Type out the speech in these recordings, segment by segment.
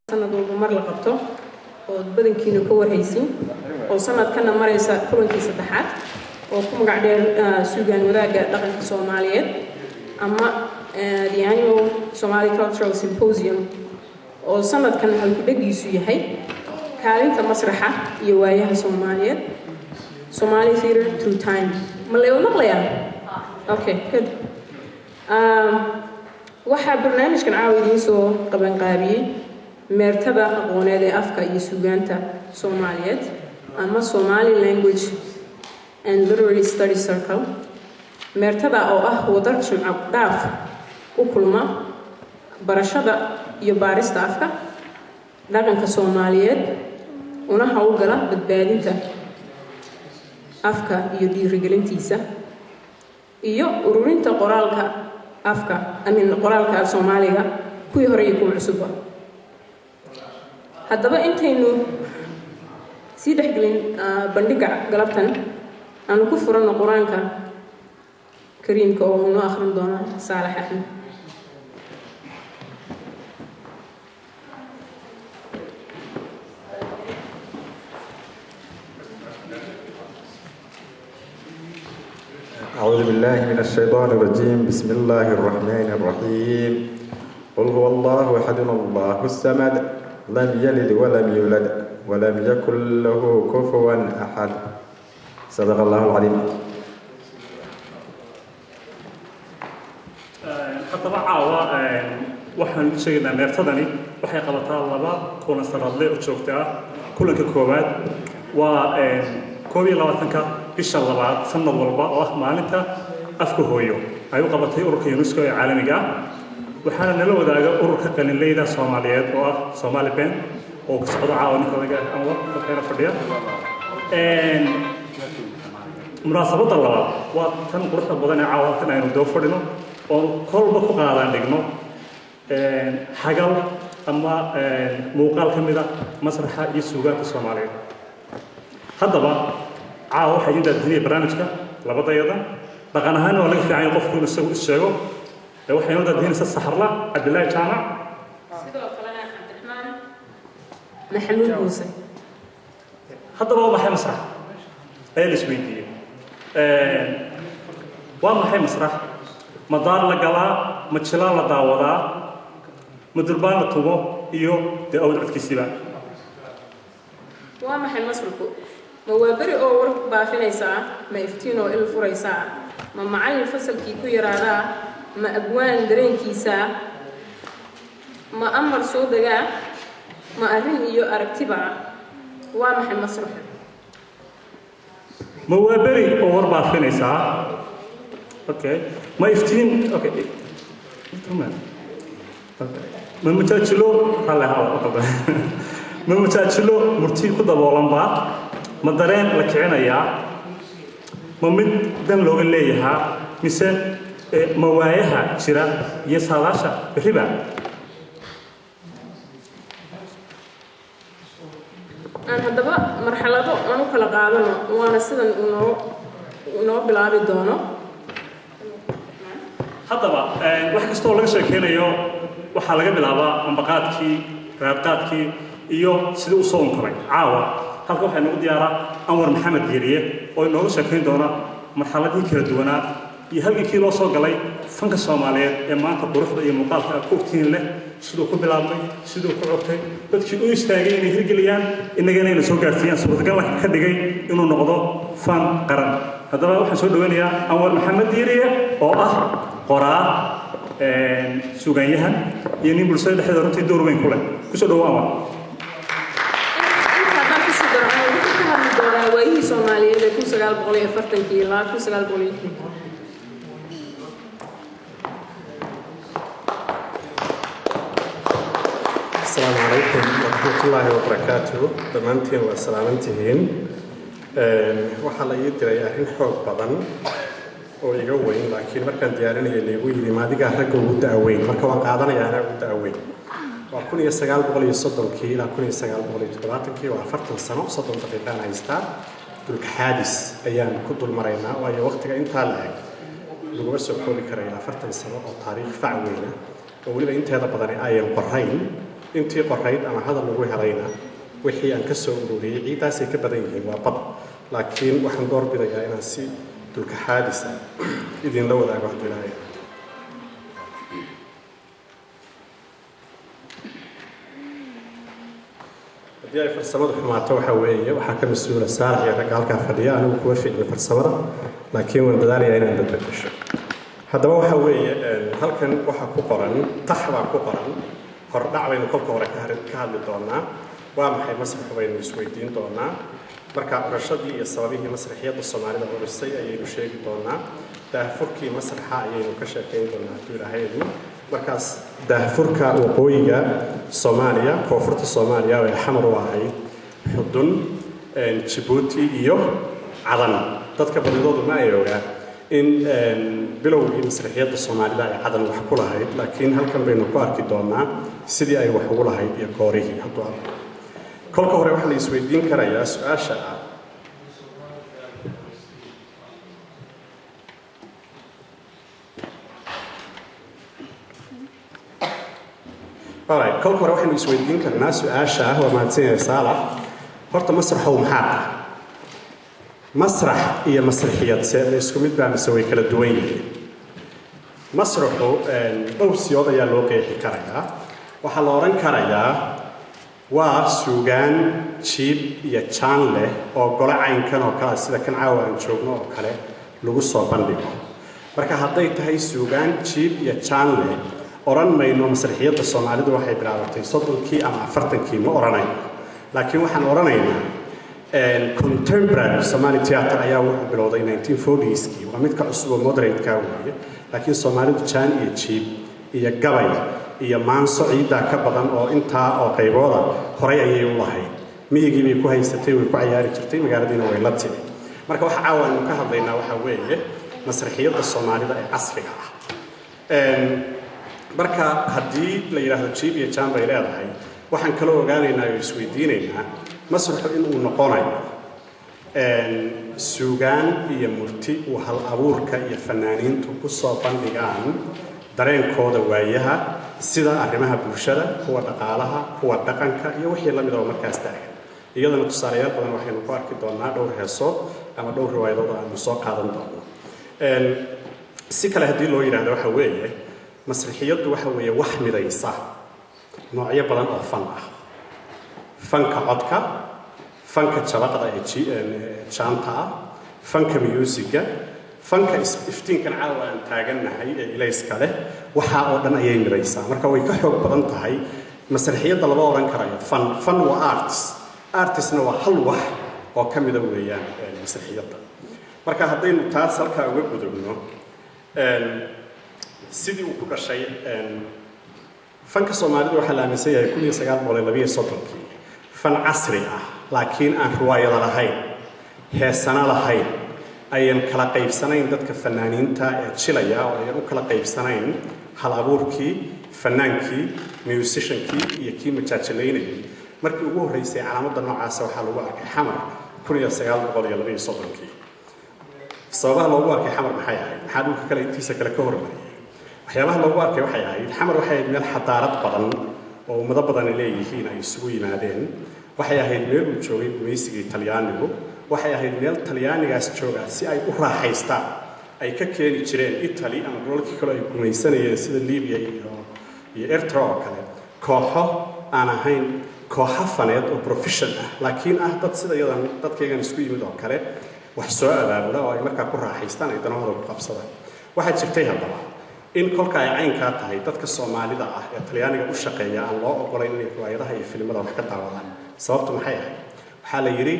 sanad walba mar la qabto oo badankiina ka warhaysin oo sanadkana maraysa kulankii saddexaad oo ku magac dheer suugaan wadaaga dhaqanka Soomaaliyeed ama the annual Somali Cultural Symposium oo sanadkan halkudhagiisu yahay kaalinta masraxa iyo waayaha Soomaaliyeed Somali theater through time malayo maqlayaa okay good waxaa barnaamijkan caawidiin soo qaban qaabiyay meertada aqooneed ee afka iyo suugaanta Soomaaliyeed ama Somali Language and Literary Studies Circle meertada oo ah wadar jimco dhaaf u kulma barashada iyo baarista afka dhaqanka Soomaaliyeed una hawlgala badbaadinta afka iyo dhiirigelintiisa iyo ururinta qoraalka afka qoraalka Soomaaliga kuwii hore iyo kuwa cusub haddaba intaynu sii dhexgelin bandhiga galabtan aanu ku furano quraanka kariimka oo noo akhrin doona Saalax Axmed أعوذ بالله من الشيطان الرجيم بسم الله الرحمن الرحيم قل هو الله أحد الله الصمد لم يلد ولم يولد ولم يكن له كفوا أحد صدق الله العظيم حتى عاوة waxaan sheegnaa meertadani waxay qabataa laba kuna sanadle oo joogta kulanka koowaad waa 22ka bisha labaad sanad walba oo ah maalinta afka hooyo ay u qabatay ururka UNESCO ee caalamiga ah waxaana nala wadaaga ururka qalinleyda Soomaaliyeed oo ah Somali Band oo ka socda caawininka laga anwar ka fadhiya munaasabada labaad waa tan quruxda badan ee caawankan aynu doo fadhino oo kolba ku qaadan dhigno حاجة أما موقع كميدا مسرح يسوع الصومالي هذا بقى عاو حاجين ده الدنيا برامج كا لبضة يدا بقنا هنا ولا في عين قفكم السوق الشجو لو حيوان ده الدنيا الصحراء عبد الله جامع سيدو فلان عبد الرحمن محمود موسى هذا بقى محي مسرح أي السويدي ومحي مسرح مدار لقلا متشلال لداودا مدربان لطوبه إيو دي أول عد كسيبا ومحي مسرحو موابري أو ورق بافين ساعة ما يفتينو إلو فري ساعة ما معالي الفصل كيكو يرادا ما أبوان درين كيسا ما أمر صودقا ما أهين إيو أركتبا ومحي مسرحو موابري أو ورق بافين ساعة أوكي ما يفتين أوكي تمام ما متأجلو هلا هوا ما متأجلو مرتين كده بولنبا ما درين لكعنا يا ما من دم لو اللي يها مثل موايها شراء يسالاشا بحبا أنا هذا بقى مرحلة أنا كلا قاعدنا وأنا سيدا إنه بلعب دونه هذا بقى واحد كستو لقى شيء هنا يو waxaa laga bilaabaa ambaqaadkii raadqaadkii iyo sida uu soo koray caawa halka waxa nagu diyaaraa Anwar Maxamed Geeriye oo inoo sheekeyn doona marxaladii kala duwanaa iyo halkii loo soo galay fanka Soomaaliyeed ee maanta quruxda iyo muuqaalka koobtiin leh sidoo ku bilaabmay sidoo ku codtay dadkii u istaagay inay hirgeliyaan inagana inay soo gaarsiiyaan suurtagal ka dhigay inuu noqdo fan qaran haddaba waxaan soo dhaweynayaa Anwar Maxamed Geeriye oo ah qoraa suugaanyahan iyo nin bulshada dhexdeeda runtii door weyn ku leh ku soo dhawaama inta hadda ku soo dhawaama wuxuu ka hadli doonaa waayihii Soomaaliyeed ee 1940 ilaa 1960 السلام عليكم ورحمة الله وبركاته دمانتين وسلامتين waxaa la ii diray arrin xoog badan oo iga weyn laakiin markaan diyaarinayay leeyahay yiri maadiga ragga ugu daaweyn marka waan qaadanayaa anaga ugu daaweyn waa 1930 ilaa 1970 waa 40 sano 30 daqiiqo aan haystaa dulka xaadis ayaan ku dul maraynaa waayo waqtiga inta la eg lagu soo koobi karay 40 sano oo taariikh fac weyn oo waliba inteeda badan ay qorayn intii qorayd ama hadal lagu helayna wixii aan ka soo ururiyay ciidaasay ka badan yihiin waa bad laakiin waxaan doorbidayaa inaan si dulka xaadisa idinla wadaago haddii ilaahay haddii ay farsamadu xumaato waxa weeye waxaa ka mas-uula saalax iyo ragga halkaa fadhiya anigu kuwa ficli farsamada laakiin waan dadaalayaa inaan badbadasho haddaba waxa weeye halkan waxaa ku qoran tax baa ku qoran hordhac baynu kolka hore ka hadli doonaa waa maxay masrax baynu isweydiin doonaa marka curashadii iyo sababihii masraxiyadda soomaalida urisay ayaynu sheegi doonaa daahfurkii masraxa ayaynu ka sheekayn doonaa hadduu ilaahaydu markaas daahfurka waqooyiga soomaaliya koonfurta soomaaliya oo ay xamar u ahayd xudun Djibouti iyo cadan dadka badidoodu ma ay ogaa in bilowgii masraxiyadda soomaalida ay cadan wax ku lahayd laakiin halkan baynu ku arki doonaa sidii ay wax ugu lahayd iyo goorihii hadduu arko kolka hore waxaan isweydiin karayaa su-aasha ah kolka hore waxaan isweydiin karnaa su-aasha ah waa mahadsanyahay saalax horta masraxow maxaa tahay masrax iyo masraxiyad se isku mid baa mise way kala duwan yihiin masraxu dhowr siyood ayaa loo qeexi karayaa waxaa la odhan karayaa waa suugaan jiib iyo jaan leh oo gole caynkan oo kale sida kan caawa aan joogno oo kale lagu soo bandhigo marka hadday tahay suugaan jiib iyo jaan leh oran mayno masraxiyadda soomaalidu waxay bilaabatay 30kii ama 40kii ma oranayo laakiin waxaan oranaynaa contemporary Somali theater ayaa wuxuu bilowday 1940s-kii waa mid ka cusub oo moderate-ka weeye laakiin Soomaalidu jaan iyo jiib iyo gabay iyo maanso ciidaa ka badan oo intaa oo qaybooda horay ayay u lahayd miyigii bay ku haysatay way ku ciyaari jirtay magaaladiina way la timi marka waxa caawa aynu ka hadlaynaa waxa weeye masraxiyadda soomaalida ee casriga ah marka haddii la yidhaahdo jiib iyo jaan bay leedahay waxaan kaloo ogaanaynaa oo isweydiinaynaa masraxu inuu noqonayo suugaan iyo murti uu hal abuurka iyo fanaaniintu ku soo bandhigaan dareenkooda waayaha sida arrimaha bulshada kuwa dhaqaalaha kuwa dhaqanka iyo wixii la mid ah markaas taagan iyadana tusaalayaal badan waxaynu ku arki doonaa dhowr heesood ama dhowr riwaayadood aanu soo qaadan doono si kale haddii loo yidhaahdo waxa weeye masraxiyaddu waxa weeye wax midaysa noocyo badan oo fan ah fanka codka fanka jabaqda ee jaanta ah fanka musiga fanka iftiinkan caawa aan taagannahay ee ilayska leh waxa oo dhan ayay midaysaa marka way ka xoog badan tahay masraxiyadda laba oran karayo fan waa artistna waa hal wax oo ka mida weeyaan masraxiyadda marka haddaynu taas halkaa uga gudubno sidii uu ku dhashay fanka Soomaalidu waxa la aaminsan yahay 1932 fan casri ah laakiin aan riwaayad lahayn heesana lahayn ayaan kala qaybsanayn dadka fanaaniinta ee jilaya oo ay u kala qaybsanayn hal abuurkii fanaankii musiciankii iyo kii majaajileynayay markii ugu horeysay calaamadda noocaas waxaa lagu arkay xamar 1932 sababaha loogu arkay xamar maxay ahayd maxaa dhulka kale intiisa kale ka hormariyay waxyaabaha loogu arkay waxay ahayd xamar waxay ahayd meel xadaarad badan oo ummado badan leeyihiin ay isugu yimaadeen waxay ahayd meel uu joogay gumaysigii Talyaanigu waxay ahayd meel Talyaanigaas jooga si ay u raaxaystaan ay ka keeni jireen Italy ama gobolkii kale ay gumaysanayeen sida Libya iyo Eritrea oo kale kooxo aan ahayn kooxo faneed oo professional ah laakiin ah dad sida yadan dadkaygan isku yimid oo kale wax soo abaabula oo ay markaa ku raaxaystaan ay danahooda ku qabsadaan waxaa jirtay haddaba in kolka ay caynkaa tahay dadka Soomaalida ah ee Talyaaniga u shaqeeya aan loo ogolayn inay riwaayadaha iyo filimada wax ka daawadaan sababtu maxay ahayd waxaa la yiri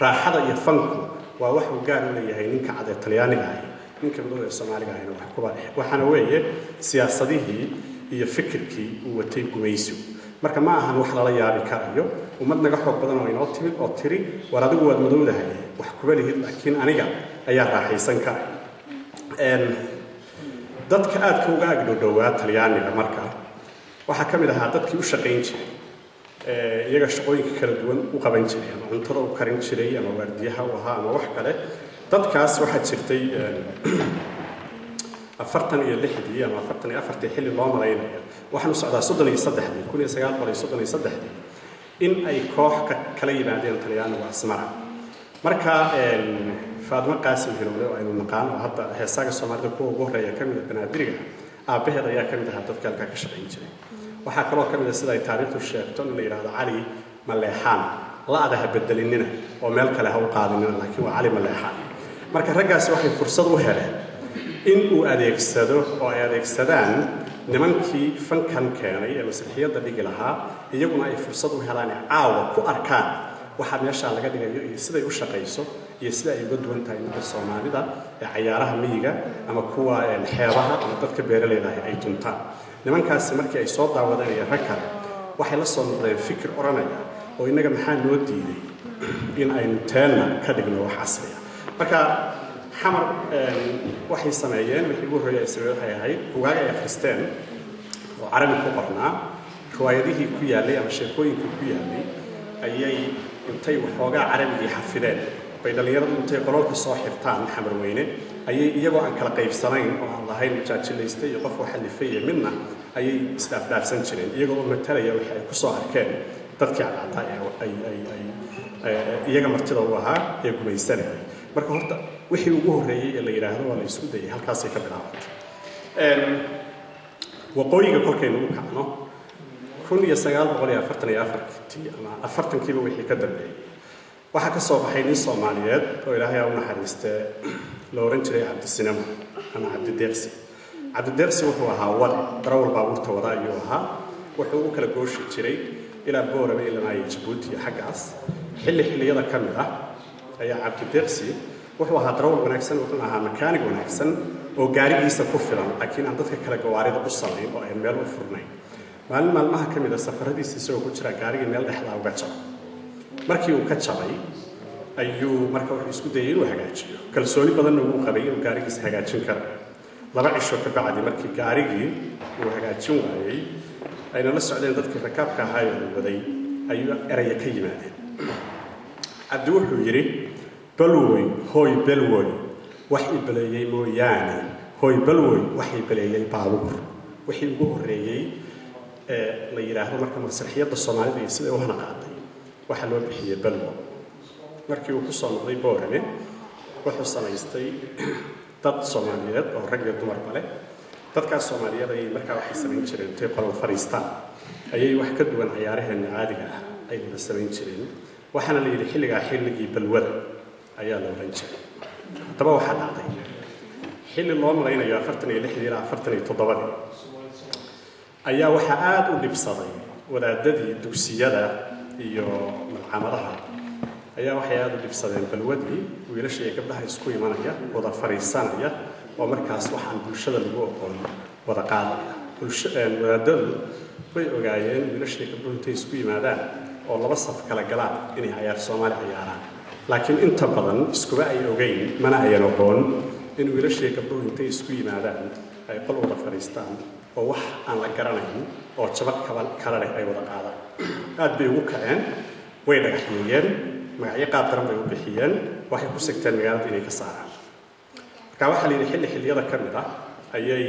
raaxada iyo fanku waa wax uu gaar u leeyahay ninka cad ee Talyaaniga ah ninka madow ee Soomaaliga ahna wax ku baa waxaana weeye siyaasadihii iyo fikirkii uu watay gumaysigu marka ma ahan wax lala yaabi karayo ummad naga xoog badan oo inoo timid oo tiri war adigu waad madowdahay wax ku balihid laakiin aniga ayaa raaxaysan karay dadka aadka uga agdhowaa Talyaaniga marka waxa kamid ahaa dadkii u shaqeyn jiray iyaga shaqooyinka kala duwan u qaban jiray ama cuntada u karin jiray ama waardiyaha u ahaa ama wax kale dadkaas waxa jirtay afartan iyo lixdii ama afartan iyo afartii xilli loo malaynaya waxaanu socdaa soddon iyo saddexdii kun iyo sagaal boqol iyo soddon iyo saddexdii in ay koox kala yimaadeen talyaaniga Asmara marka Faadma Qaasim Hilowle oo aynu naqaan oo hadda heesaga Soomaalida kuwa ugu horeeya ka mid ah Banaadirga aabaheed ayaa ka mid ah dadka halka ka shaqeyn jiray waxaa kaloo ka mid ah sida ay taariikhdu sheegto in la yiraahdo Cali Maleexaan la adaha bedelinina oo meel kale ha u qaadinina laakiin waa Cali Maleexaan marka raggaasi waxay fursad u heleen in uu adeegsado oo ay adeegsadaan nimankii fankan keenay ee masraxiyadda dhigi lahaa iyaguna ay fursad u helaan caawa ku arkaan waxa meesha laga dhigayo iyo sida ay u shaqeyso iyo sida ay uga duwan tahay midda Soomaalida ee ciyaaraha miyiga ama kuwa xeebaha ama dadka beeraleyda ay tuntaan nimankaasi markii ay soo daawadeen rag kale waxay la soo noqdeen fikir oranaya oo inaga maxaa noo diiday in aynu teena ka dhigno wax casri ah marka xamar waxay sameeyeen wixii ugu horeeyay Israa'iil waxay ahayd buugaag ay akhristeen oo Carabi ku qornaa riwaayadihii ku yaalay ama sheekooyinkii ku yaalay ayay intay waxoogaa Carabi xafideen bay dhalinyaradu intay qololka soo xirtaan xamar weyne ayay iyagoo aan kala qaybsanayn oo aan lahayn jaajilaystay iyo qof waxa lifay midna ayay isdhaafsan jireen iyagoo u matalaya wixii ay ku soo arkeen dadkii cadcad ay iyaga martida u ahaa ee gumaysanayay marka horta wixii ugu horeeyay ee la yiraahdo waa la isku dayay halkaas ay ka bilaabantay waqooyiga kolkaynu u kacno 1944 ama 40kiiba wixii ka dambeeyay waxa ka soo baxay nin Soomaaliyeed oo Ilaahay u naxariistay la oran jiray Cabdisinamo ama Cabdideeqsi Cabdideeqsi wuxuu ahaa wad darawal baabuurta wada ayuu ahaa wuxuu u kala gooshi jiray ilaa Boorame ilaa Djibouti xaggaas xilliyada ka mid ah ayaa Cabdideeqsi wuxuu ahaa darawal wanaagsan wuxuu ahaa makaanig wanaagsan oo gaarigiisa ku filan laakiin aan dadka kala gawaarida u sameyn oo ay meel u furnayn maalmaha ka mid ah safaradiisa isagoo ku jira gaariga meel dhexda uga jabay markii uu ka jabay ayuu marka wuxuu isku dayay inuu hagaajiyo kalsooni badan uu qabay inuu gaarigiisa hagaajin karo laba cisho ka bacdi markii gaarigii uu hagaajin waayay ayna la socdeen dadkii rakaabka ahaa ee waday ayuu eraya ka yimaadeen Cabdi wuxuu yiri balwoy hooy balwoy wax ibaleeyay mooyaane hooy balwoy wax ibaleeyay baabuur wixii ugu horeeyay la yiraahdo marka masraxiyadda Soomaalida iyo sida waxna qaaday waxa loo bixiyay balwo markii uu ku soo noqday Boorame wuxuu samaystay dad Soomaaliyeed oo rag iyo dumar bale dadkaas Soomaaliyeed ay markaa waxay sameyn jireen intay qolal fariistaan ayay wax ka duwan ciyaaraheena caadiga ah ay la sameyn jireen waxaana la yiri xilligii balwada ayaa la oran jiray taba waxa dhacday xilli loo malaynayo 46 ilaa 47 ayaa waxa aad u dhibsaday wadaadadii dugsiyada iyo malcamadaha ayaa waxay aad u dhibsadeen balwadii wiilasha iyo gabdhaha isku imanaya wada fariisanaya oo markaas waxaan bulshada lagu aqoon wada qaadaya wadaadadu way ogaayeen wiilasha iyo gabdhuhu intay isku yimaadaan oo laba saf kala galaan inay ciyaar Soomaali ciyaaraan laakiin inta badan iskuba ay ogeyn mana ayan aqoon in wiilasha iyo gabdhuhu intay isku yimaadaan ay qol wada fariistaan oo wax aan la garanayn oo jabad kala leh ay wada qaadaan aad bay ugu kaceen way dhagaxiyeen magacyo qaab daran bay u bixiyeen waxay ku sigteen magaalada inay ka saaraan marka waxa la yiri xilliyada ka mid ah ayay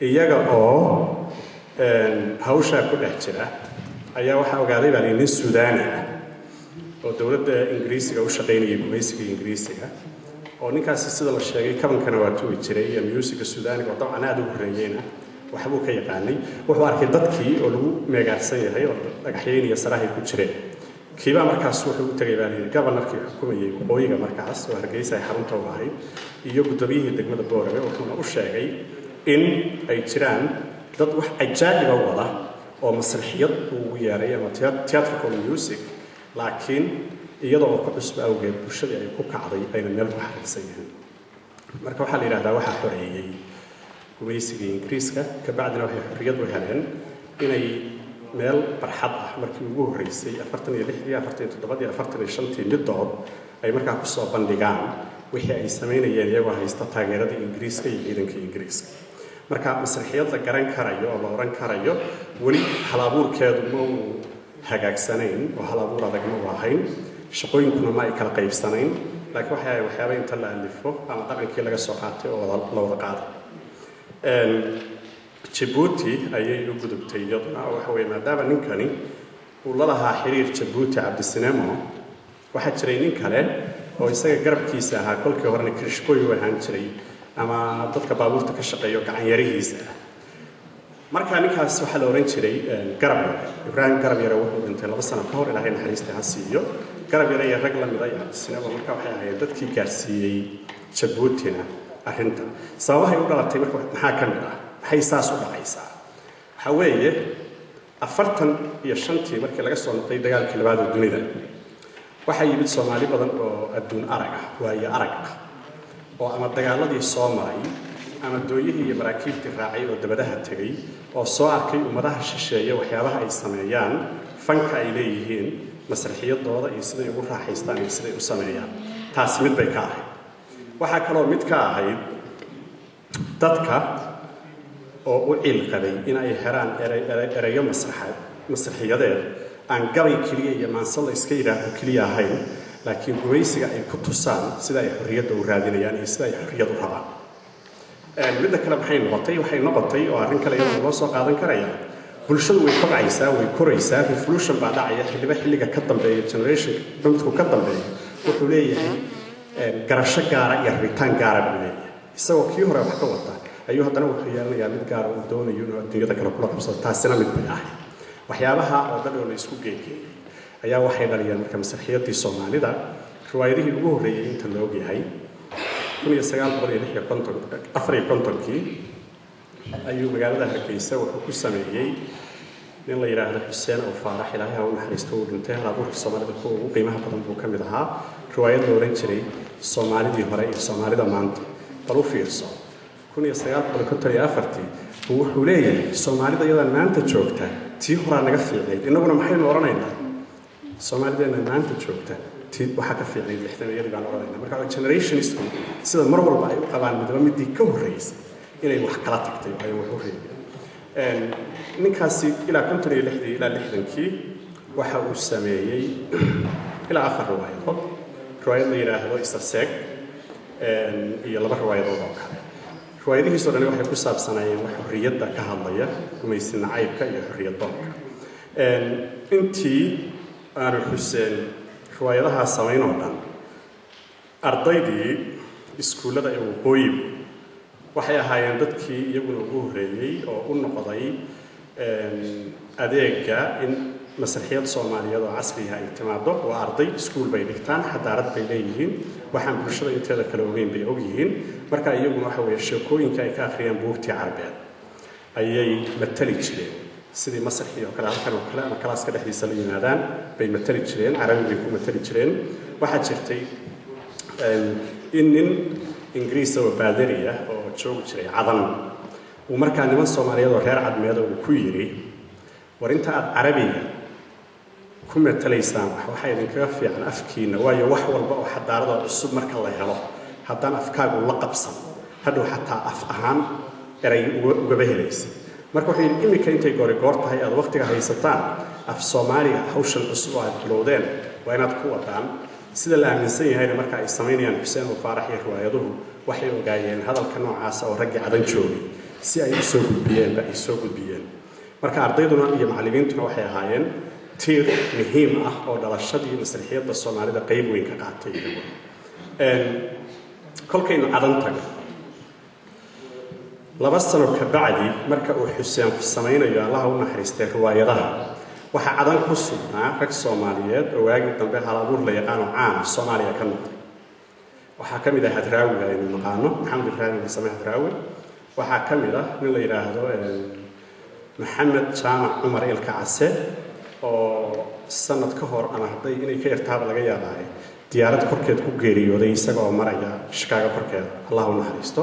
iyaga oo hawsha ku dhex jira ayaa waxa ogaaday baa nin Suudaani ah oo dawladda Ingiriisiga u shaqeynayay gumaysiga Ingiriisiga oo ninkaas sida la sheegay kabankana waa tuwi jiray iyo musiga Suudaaniga oo dabcan aad u horeeyayna waxbuu ka yaqaanay wuxuu arkay dadkii oo lagu meegaarsan yahay oo dhagaxyeen iyo sarahay ku jireen kiiba markaas wuxuu u tagay baalii governorkii xukumayay waqooyiga markaas oo Hargeysa ay xarunta u ahayd iyo gudoomiyihii degmada Boorame wuxuu u sheegay in ay jiraan dad wax ajaa'ib ah wada oo masraxiyad uu yeeray ama theatrical music laakiin iyadoo ku cusub awgeed bulshada ay ku kacday ayna meel ku xariisan yihiin marka waxa la yiraahdaa waxa xoreeyay gumaysiga Ingiriiska ka bacdina waxay xorriyad u heleen inay meel barxad ah markii ugu horeysay 46 47 45 midood ay markaa ku soo bandhigaan wixii ay sameynayeen iyagoo haysta taageerada Ingiriiska iyo ciidanka Ingiriiska marka masraxiyad la garan karayo oo la oran karayo wali halabuurkeedu ma hagaagsanayn oo halabuur adag ma ahayn shaqooyinkuna ma ay kala qaybsanayn laakiin waxay waxyaabo inta la alifo ama dhaqankii laga soo qaatay oo la wada qaaday Djibouti ayay u gudubtay iyaduna waxa weeye maadaama ninkani uu la lahaa xiriir Djibouti Cabdisinemo waxaa jiray nin kale oo isaga garabkiisa ahaa kolkii horena kirishbooy u ahaan jiray ama dadka baabuurta ka shaqeeyo gacan yarihiisa marka ninkaas waxa la oran jiray garab Ibrahim garab yara wuxuu dhintay 2 sano ka hor ilaahay naxariista ha siiyo garab yara iyo rag la mid ah Cabdisinemo marka waxay ahaayeen dadkii gaarsiiyay Djiboutina arrinta sababahay u dhalatay marka maxaa ka mid ah maxay saas u dhacaysaa waxa weeye 45 markii laga soo noqday dagaalkii labaad ee dunida waxa yimid Soomaali badan oo adduun arag ah waayo arag ah oo ama dagaaladii soo maray ama dooyihii iyo maraakiibtii raacay oo dabadaha tagay oo soo arkay ummadaha shisheeye waxyaabaha ay sameeyaan fanka ay leeyihiin masraxiyadooda iyo siday ugu raaxaystaan iyo siday u sameeyaan taas mid bay ka ahayd waxa kaloo mid ka ahayd dadka oo u cilqaday in ay heraan erayo masraxiyadeed aan gabay kaliya iyo maansal iska yiraahdo kaliya ahayn laakiin gumaysiga ay ku tusaan sida ay xorriyadda u raadinayaan iyo sida ay xorriyadda u rabaan midda kale waxay noqotay oo arrin kale iyadoo loo soo qaadan karaya bulshadu way kobcaysaa way koraysaa revolution baa dhacaya xilliga ka dambeeya generation dadku ka dambeeya wuxuu leeyahay garasho gaara iyo rabitaan gaara buu leeyahay isagoo kii hore wax ka wata ayuu haddana wuxuu yeelanayaa mid gaar uu doonayo inuu adduunyada kale kula qabsado taasina mid bay ahayd waxyaabaha oo dhan oo la isku geeyay ayaa waxay dhaliyeen marka masraxiyadii Soomaalida riwaayadihii ugu horeeyay inta loo ogyahay 1954 ayuu magaalada Hargeysa wuxuu ku sameeyay nin la yiraahdo Xuseen oo Faarax Ilaahay ha u naxariisto uu dhintay halabuurka Soomaalida kuwa ugu qiimaha badan buu ka mid ahaa riwaayad la oran jiray Soomaalidii hore iyo Soomaalida maanta bal u fiirso 1954 wuxuu leeyahay Soomaalida iyada maanta joogta tii hore naga fiicnayd inaguna maxaynu oranaynaa Soomaalida maanta joogta tii waxa ka fiicnayd 60 baan oranaynaa marka generationist sida mar walba ay u qabaan midii ka horeysay inay wax kala tagtay ay wax u reebeen ninkaasi ilaa 56 ilaa 60kii waxa uu sameeyay ilaa 4 riwaayad la yiraahdo Isaseeg iyo 2 riwaayadood oo kale riwaayadihiisu dhan waxay ku saabsanayeen wax xorriyadda ka hadlaya gumaysi nacaybka iyo xorriyadda intii aanu Xuseen riwaayadaha sameeyay oo dhan ardaydii iskuulada ee waqooyi waxay ahaayeen dadkii iyaguna ugu horeeyay oo u noqday adeega in masraxiyad Soomaaliyeed oo casri ah ay timaado oo arday iskuul bay dhigtaan xadaarad bay leeyihiin waxaan bulshada inteeda kale ogeyn bay og yihiin marka iyaguna waxa weeye sheekooyinka ay ka akhriyaan buugtii Carabeed ayay matali jireen sidii masraxiyad oo kale halkan oo kale ama kalaaska dhexdiisa la yimaadaan bay matali jireen Carabi bay ku matali jireen waxa jirtay in Ingiriis oo baadariya oo joogi jiray cadan uu markaa niman Soomaaliyeed oo reer cadmeed uu ku yiri war inta aad Carabiga ku matalaysaan waxa idinkaga fiican afkiina waayo wax walba oo xadaarada cusub marka la helo haddaan afkaagu la qabsan hadhow xataa af ahaan eray uga helaysa marka waxay imika intay goor tahay aad waqtiga haysataan af Soomaaliga hawshan cusub oo aad bilowdeen waa inaad ku wadaan sida la aaminsan yahay marka ay sameeyaan Xuseen oo Faarax iyo riwaayaduhu waxay ogaayeen hadalka noocaas oo ragga cadan joogay si ay u soo gudbiyeen marka ardayduna iyo macallimiintuna waxay ahaayeen tiir muhiim ah oo dhalashadii masraxiyadda Soomaalida qayb weyn ka qaatay kolkaynu cadan tago 2 sano ka bacdi marka uu Xuseen sameeynayo Allah u naxariistay riwaayadaha waxa cadan ku sugnaa rag Soomaaliyeed oo waagii dambe halabuur la yaqaan caan Soomaaliya ka noqday waxa kamid ah Hadraawi aynu naqaano Maxamed Ibrahim Sameeh Hadraawi waxa kamid ah nin la yiraahdo Maxamed Jaamac Umar Ilka Case oo sanad ka hor ama haday inay ka yartaaba laga yaabaa diyaarad korkeed ku geeriyooday isagoo maraya Chicago korkeed Allah u naxariisto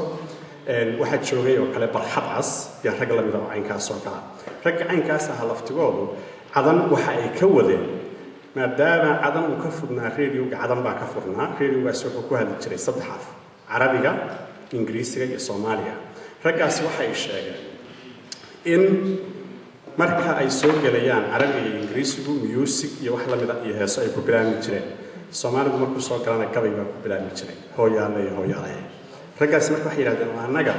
waxa joogay oo kale barxad cas iyo rag la mid ah caynkaas oo kale rag caynkaas ah laftigoodu cadan waxa ay ka wadeen maadaama cadan uu ka furnaa radio-ga cadan baa ka furnaa radio-gaas wuxuu ku hadli jiray 3 af Carabiga Ingiriisiga iyo Soomaaliga raggaas waxay sheegeen in marka ay soo galayaan Carabiga iyo Ingiriisigu music iyo wax la mid ah iyo heeso ay ku bilaabmi jireen Soomaalidu markuu soo galana gabay baa ku bilaabmi jiray hooyaale raggaas marka waxay yidhahdeen waa annaga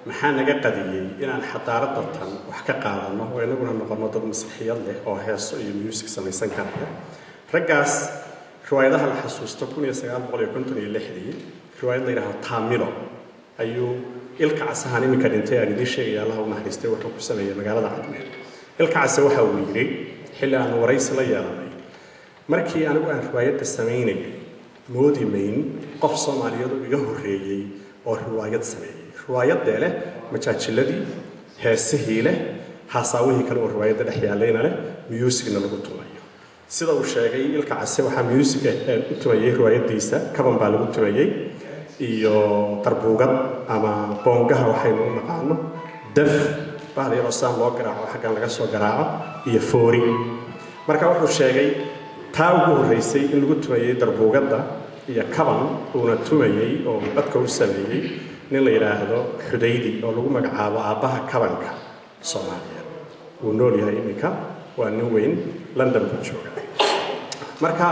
maxaa naga qadiyey inaan xadaaradda tan wax ka qaadano oo inaguna noqono dad masraxiyad leh oo heeso iyo music samaysan karaya raggaas riwaayadaha la xasuusto 1956 riwaayad la yidhaahdo taamilo ayuu ilka casahan iminka dhintay aan idiin sheegaya allaha u naxariistay wuxuu ku sameeyey magaalada cadmeed ilka case waxa uu yidhi xilli aan waraysi la yeelanay markii anigu aan riwaayadda samaynayay moodi mayn qof Soomaaliyeed oo iga horreeyay oo riwaayad sameeyay riwaayadda leh majaajiladii heesihii leh hasaawihii kale oo riwaayadda dhex yaalayna leh musicna lagu tumayo sida uu sheegay ilka case waxa music u tumayay riwaayadiisa kaban baa lagu tumayay iyo darbuugad ama boongaha waxaynu u naqaano daf bahal yar oo saan loo garaaco xaggan laga soo garaaco iyo foori marka wuxuu sheegay taa ugu horreysay in lagu tumayay darbuugadda iyo kaban uuna tumayay oo dadka u sameeyey nin la yidhaahdo xudaydi oo lagu magacaabo aabbaha kabanka Soomaaliya uu nool yahay iminka waa nin weyn London buu joogaa marka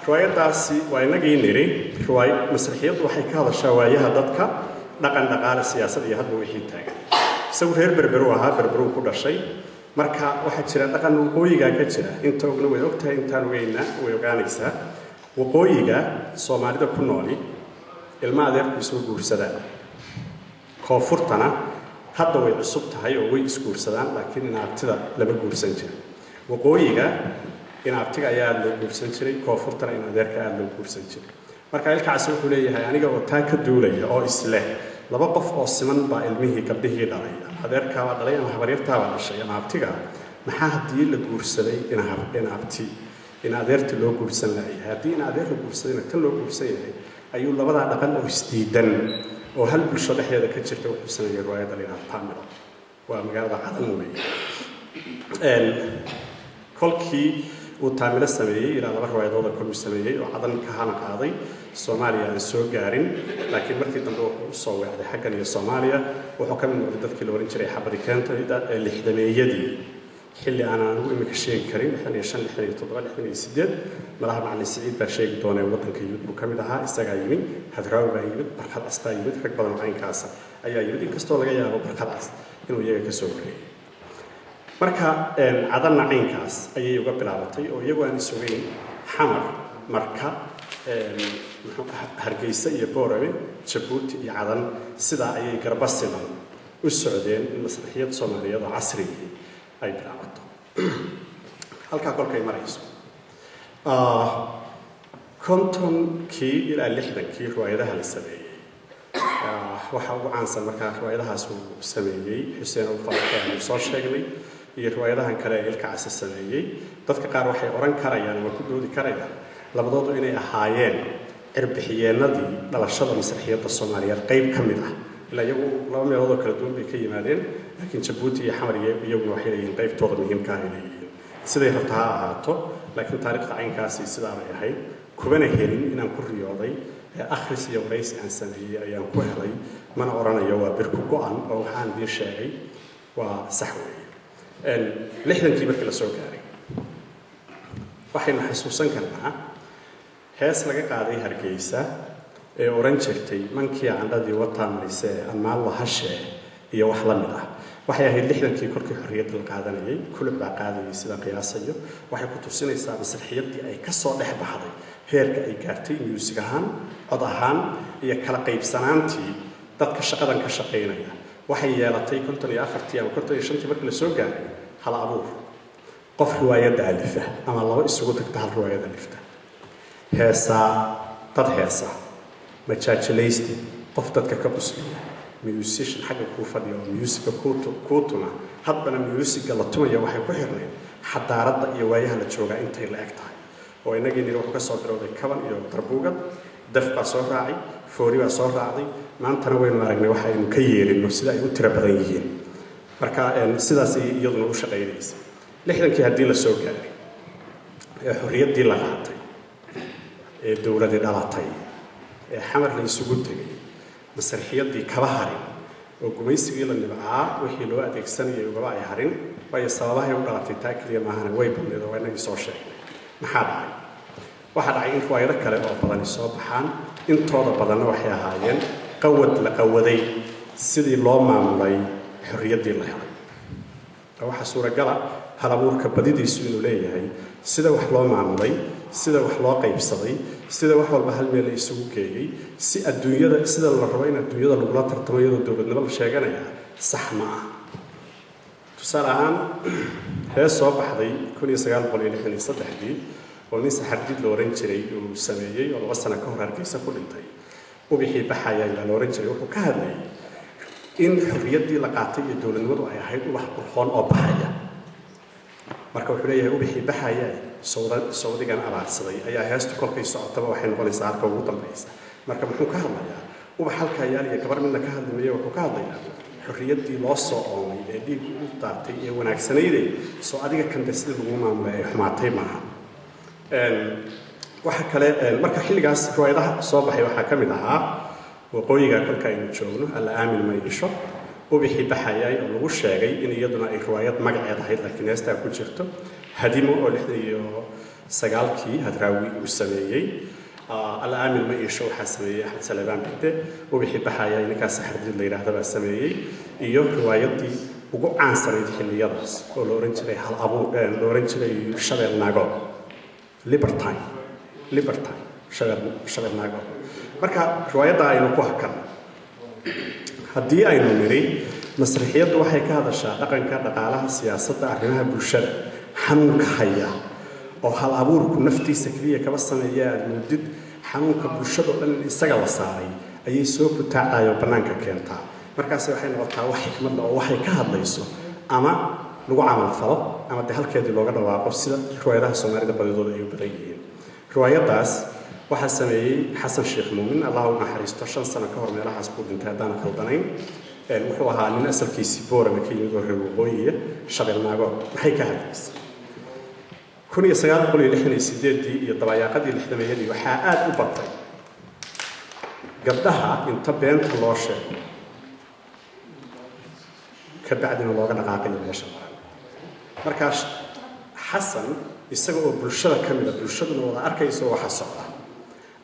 riwaayadaasi waa inagii niri riwaayad masraxiyadu waxay ka hadashaa waayaha dadka dhaqan dhaqaale siyaasad iyo hadba wixii taagan isagu reer berberu ahaa berberu ku dhashay marka waxa jira dhaqan waqooyiga ka jira inta ogna way ogtahay intaan weyna way ogaanaysaa waqooyiga Soomaalida ku nooli ilma adeerkiisu guursadaan koonfurtana hadda way cusub tahay oo way isguursadaan laakiin inaabtida lama guursan jirin waqooyiga inaabtiga ayaa loo guursan jiray koonfurtana in adeerka aad loo guursan jiray marka ilkaas wuxuu leeyahay aniga oo taa ka duulaya oo isle laba qof oo siman baa ilmihii gabdhihii dhalay adeerka waa dhalay ama habaryarta waa dhashay inaabtiga maxaa hadii la guursaday inaabti in adeerta loo guursan lahayd hadii in adeer la guursadayna tan loo guursan yahay ayuu labada dhaqan oo isdiidan oo hal bulsho dhexdeeda ka jirta wuxuu sameeyay riwaayadda la yiraahdo taamilo waa magaalada cadan weeye kolkii uu taamilo sameeyay ilaa laba riwaayadood oo ku sameeyay oo cadan ka hana qaaday Soomaaliya aan soo gaarin laakiin markii dambe uu soo weecday xaggan iyo Soomaaliya wuxuu ka mid noqday dadkii la oran jiray xabadi keenta lixdameeyadii xilli aan ugu imika sheegi karin 1967 malaha macna Saciid baa sheegi doonay wadanka uu ka mid ahaa isaga yimid hadraaw baa yimid barkad astaa yimid rag badan caynkaas ayaa yimid inkastoo laga yaabo barkadaas inuu iyaga ka soo wareegay marka cadanna caynkaas ayay uga bilaabatay oo iyagu aan sugeyn xamar marka Hargeysa iyo Boorame Djibouti iyo cadan sida ayay garbasidan u socdeen in masraxiyad Soomaaliyeed oo casri ay bilaabato halka kolkay marayso kontonkii ilaa 60kii riwaayadaha la sameeyay waxa ugu caansan markaa riwaayadahaas uu sameeyay Xuseen oo Faarax soo sheegnay iyo riwaayadahan kale ee ilka cas sameeyay dadka qaar waxay oran karayaan ama ku doodi karayaan labadoodu inay ahaayeen cirbixiyeenadii dhalashada masraxiyadda Soomaaliyeed qayb ka mid ah ilaa iyagu laba meelood oo kala duwan bay ka yimaadeen laakiin Djibouti iyo Xamar iyaguna waxay leeyihiin qaybtooda muhiimka ah inay siday rabtaa ahaato laakiin taariikhda caynkaasi sidaa ay ahayd kubana helin inaan ku riyooday akhris iyo waraysi aan sameeyay ayaan ku helay mana oranayo waa bir ku go'an oo waxaan idin sheegay waa sax weeye 60kii markii la soo gaaray waxaynu xasuusan karnaa hees laga qaaday Hargeysa ee oran jirtay mankii candadii wataanayse amaal lahashe iyo wax la mid ah waxay ahayd 60kii korkii xorriyadda la qaadanayay kulub baa qaadayay sida qiyaasayo waxay ku tusinaysaa masraxiyadii ay ka soo dhex baxday heerka ay gaartay music ahaan cod ahaan iyo kala qaybsanaantii dadka shaqadan ka shaqeynaya waxay yeelatay 54 ama 55 markii la soo gaaray hal abuur qof riwaayadda alifa ama laba isugu tagta hal riwaayadda alifta heesa dad heesa majaajilaysti qof dadka ka qusbiya musician xagga ku fadhiyo music ku tuma hadbana music la tumaya waxay ku xirnay xadaaradda iyo waayaha la jooga intay la eg tahay oo inagii niri wuxuu ka soo dirowday kaban iyo darbuugad daf baa soo raacay foori baa soo raacday maantana waynu aragnay waxa aynu ka yeerino sida ay u tira badan yihiin marka sidaas iyaduna u shaqeynaysa 60kii hadii la soo gaaray ee xorriyaddii la qaatay ee dawladda dhalatay ee xamar la isugu tagay masraxiyadii kaba harin oo gumaysigii la nibcaa wixii loo adeegsanayay uga ay harin way sababahay u dhalatay taakliya maahana way badneed oo inagii soo sheegnay maxaa dhacay waxaa dhacay in riwaayado kale oo badani soo baxaan intooda badanna waxay ahaayeen qawad la qawaday sidii loo maamulay xorriyaddii la helay waxaa suuragala halabuurka badidiisu inuu leeyahay sida wax loo maamulay sida wax loo qaybsaday sida wax walba hal meel la isugu geeyey si adduunyada sida la rabo in adduunyada lagula tartamo iyadoo dowladnimo la sheeganaya sax ma ah tusaale ahaan hees soo baxday 1963 oo nin saxardiid la oran jiray uu sameeyey oo 2 sano ka hor Hargeysa ku dhintay ubixii baxaya la oran jiray wuxuu ka hadlayay in xorriyaddii la qaatay iyo dowladnimadu ay ahayd wax qurxoon oo baxaya marka wuxuu leeyahay ubixii baxaya Saudigan abaarsaday ayaa heestu kolkay socotaba waxay noqonaysaa halka ugu dambaysa marka muxuu ka hadlayaa ubax halka yaal iyo gabar midna ka hadlayo wuxuu ka hadlayaa xorriyaddii loo soo oomay ee dhiig u daatay ee wanaagsanaydey soo adiga kan sida lagu maamulay ay xumaatay maaha waxa kale marka xilligaas riwaayadaha soo baxay waxaa ka mid ahaa waqooyiga kolka aynu joogno alla aamin ma isho ubixii baxayay oo lagu sheegay in iyaduna ay riwaayad magaceed ahayd laakiin heestaa ku jirto hadimo oo 69kii hadraawi uu sameeyey alla aamin ma isho waxaa sameeyey axmed salebaan bide ubixii baxayay ninkaas saxardiid la yidhaahda baa sameeyey iyo riwaayaddii ugu caansanayd xilliyadaas oo la oran jiray hal abuur la oran jiray shabeel naago libertine shabeel naago marka riwaayadda aynu ku hakan haddii aynu niri masraxiyaddu waxay ka hadashaa dhaqanka dhaqaalaha siyaasadda arrimaha bulshada xanuunka haya oo hal abuurku naftiisa kaliya kaba sameeya aad moodid xanuunka bulshada dhan isaga la saaray ayay soo kutaacayo bannaanka keentaa markaas waxay noqotaa wax xikmad oo waxay ka hadlayso ama lagu camal falo ama de halkeedii looga dhawaaqo sida riwaayadaha Soomaalida badidooda ay u badan yihiin riwaayadaas waxaa sameeyey xasan sheekh muumin allah u naxariisto 5 sano ka hor meelahaas buu dhintay haddaan khaldanayn wuxuu ahaa nin asalkiisii boorama ka yimid oo reer waqooyiga shabeel naago maxay ka hadlaysay 1968 iyo dabayaaqadii 60-yadii waxaa aad u batay gabdhaha inta beenta loo sheego ka bacdina looga dhaqaaqayo meesha markaas xasan isaga oo bulshada ka mid ah bulshaduna wada arkayso waxa socda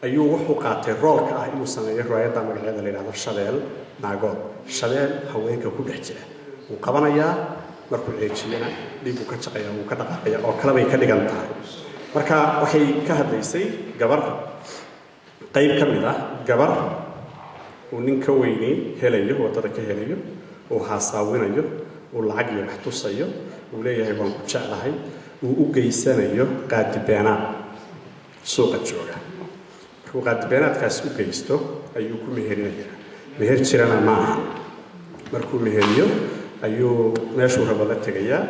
ayuu wuxuu qaatay roolka ah inuu sameeyo riwaayadda magaceeda la yiraahdo shabeel naagood shabeel haweenka ku dhex jira uu qabanayaa markuu ceejiyana dhiigu ka shaqeeyaa uu ka dhaqaaqaya oo kala bay ka dhigan tahay marka waxay ka hadlaysay gabar qayb ka mid ah gabar uu nin ka weynay helayo wadada ka helayo uu haasaawinayo uu lacag iyo wax tusayo uu leeyahay waan ku jeclahay uu u geysanayo qaadibeenaad suuqa jooga markuu qaadibeenaadkaas u geysto ayuu ku meherinayaa meher jirana maaha markuu meheriyo ayuu meeshuu rabo la tegayaa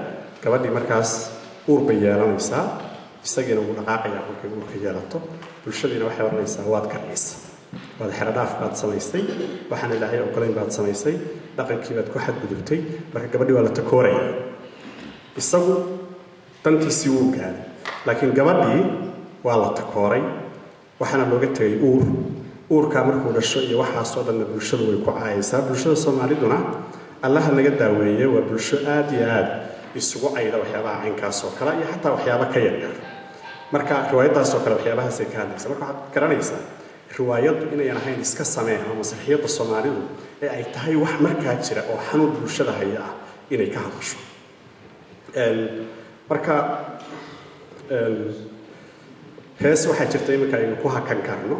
gabadhii markaas uur bay yeelanaysaa isagiina wuu dhaqaaqayaa markay uurka yeelato bulshadiina waxay oranaysaa waad kacaysa waad xero dhaaf baad samaysay waxaan ilaahay ogolayn baad samaysay dhaqankii baad ku xadgudubtay marka gabadhii waa la takooraya isagu dantiisii wuu gaaday laakiin gabadhii waa la takooray waxaana looga tegay uurkaa markuu dhasho iyo waxaasoo dhanna bulshadu way ku caayaysaa bulshada Soomaaliduna allaha naga daaweeye waa bulsho aad iyo aad isugu cayda waxyaabaha caynkaas oo kale iyo xataa waxyaabo ka yaryar marka riwaayadaas oo kale waxyaabahaas ay ka hadlaysaa marka waxaad garanaysaa riwaayaddu inayan ahayn iska sameyn ama masraxiyadda Soomaalidu ee ay tahay wax markaa jira oo xanuun bulshada haya ah inay ka hadasho marka hees waxaa jirta iminka aynu ku hakan karno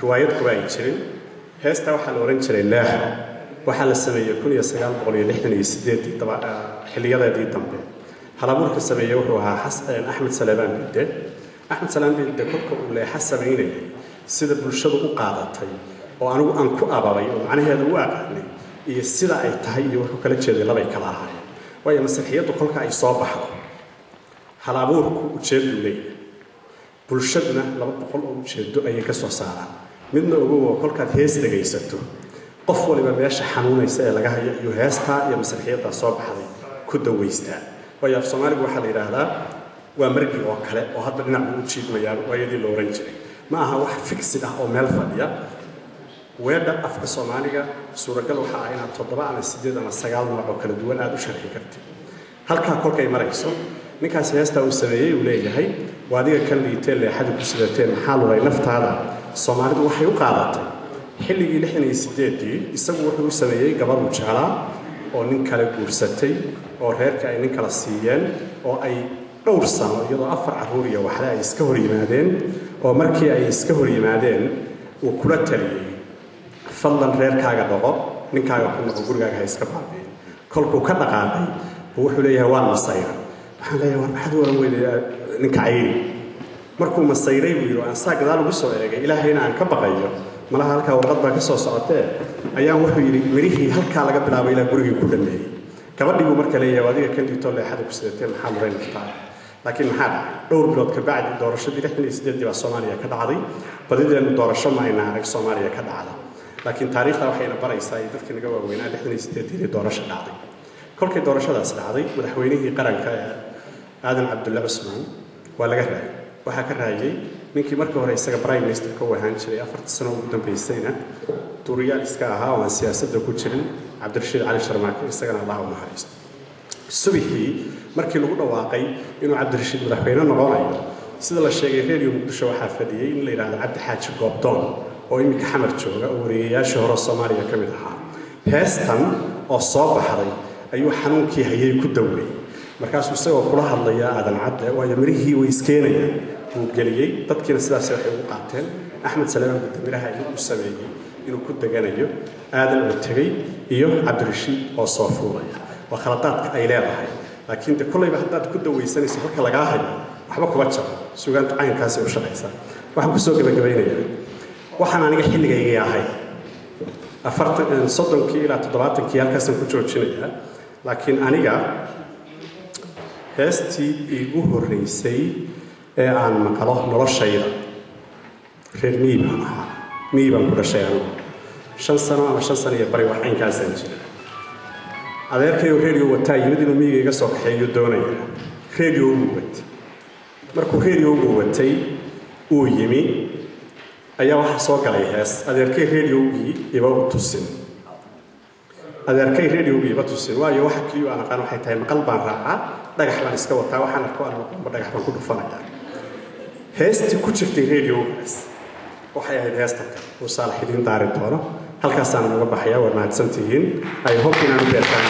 riwaayad kuba ay jirin heesta waxaa la oran jiray leexa waxaa la sameeyey 1968 xilliyadeedii dambe halabuurka sameeyey wuxuu ahaa axmed salebaan bide kolka uu leexa sameynayay sida bulshadu u qaadatay oo anigu aan ku ababay oo macnaheedu u aqaanay iyo sida ay tahay iyo wuxuu kala jeeday labay kala ahaayeen waayo masraxiyaddu kolka ay soo baxdo halabuurku ujeedu leeyahay bulshaduna 200 oo ujeedo ayay ka soo saaraan midna ugu kolkaad hees dhagaysato qof waliba meesha xanuunaysa ee laga hayo iyo heesta iyo masraxiyadda soo baxday ku daweystaa waayo Soomaaligu waxa la yiraahdaa waa margi oo kale oo hadda dhinac u jiidmayaan waayadii la oran jiray ma aha wax fixid ah oo meel fadhiya weedha afka Soomaaliga suuragal waxa ay inaad 7 ama 8 ama 9 nooc oo kala duwan aad u sharxi kartid halka kolkay marayso ninkaas heesta uu sameeyey uu leeyahay waa adiga kan liitee leexada ku sidateen maxaa luray naftaada Soomaalidu waxay u qaadatay xilligii 68 isagu wuxuu sameeyay gabar uu jeclaa oo nin kale guursatay oo reerka ay nin kala siiyeen oo ay dhowr sano iyadoo 4 caruur iyo waxla ay iska hor yimaadeen oo markii ay iska hor yimaadeen uu kula taliyay fadlan reerkaaga dhaqo ninkaaga ku noqo gurigaaga ha iska baabiin kolkuu ka dhaqaaqay wuxuu leeyahay waa masayra waxaan leeyahay war maxaad waran weyday ninka cayri markuu masayray buu yiri aan saa gadaal ugu soo eegay ilaahayna aan ka baqayo malaha halka warqad baa ka soo socotee ayaan wuxuu yiri mirihii halka laga bilaabay ilaa gurigii ku dhameeyay gabadhigu marka leeyahay adiga kan dito leexada ku sidatay maxaa muran kartaa laakiin maxaa dhowr bilood ka bacdi doorashadii 68 baa Soomaaliya ka dhacday badideenu doorasho ma ayna arag Soomaaliya ka dhacday laakiin taariikhda waxayna baraysaa dadka naga waaweynaa 68 doorasho dhacday kolkay doorashadaas dhacday madaxweynihii qaranka aadan cabdulla cusmaan waa laga raayay waxa ka raayay ninkii markii hore isaga prime minister ka wahan jiray 4 sano ugu dambeysayna tuuriyaal iska ahaa oo siyaasadda ku jirin cabdirashiid cali sharmaake isagana Allah u naxariisto subixii markii lagu dhawaaqay inuu cabdirashiid madaxweyne noqonayo sida la sheegay radio muqdisho waxa fadhiyay in la yiraahdo cabdi xaaji goobdoon oo imika xamar jooga oo wareegayaasha hore Soomaaliya ka mid ahaa heestan oo soo baxday ayuu xanuunkii hayay ku daway markaasuu isagoo kula hadlaya aadan cadde waayo mirihii way iskeenayaan uu geliyay dadkiina sidaas waxay ugu qaateen axmed salaam miraha uu sameeyay inuu ku daganayo aadan uu tagay iyo cabdirashiid oo soo fuulay waa khaladaadka ay leedahay laakiin de kullayba haddaad ku dawaysanayso marka laga hayo waxba kuma jiro suugaanta caynkaasi u shaqaysa waxaan ku soo gabagabaynayaa waxaan aniga xilligayga ahay 30 ilaa 70 halkaas ku joojinaya laakiin aniga heestii igu horeysay ee aan maqalo noloshayda reer miibaan ku dhashay anigu 5 sano ama 5 sano iyo bari wax caynkaasaan jira adeerkayo radio wataa yimid inuu miyiga iga soo kaxeeyo doonaya radio ugu watay markuu radio ugu watay uu yimi ayaa waxa soo galay hees adeerkay radio-gii iba u tusin adeerkay radio-gii iba tusin waayo waxa kaliya aan aqaan waxay tahay maqal baan raacaa dhagax baan iska wataa waxaan arko aan dhagax baan ku dhufanayaa heestii ku jirtay radio-gaas waxay ahayd heestan oo saalaxidiin daari doono halkaas aan uga baxayaa waa mahadsantihiin ay hope inaan u beertaan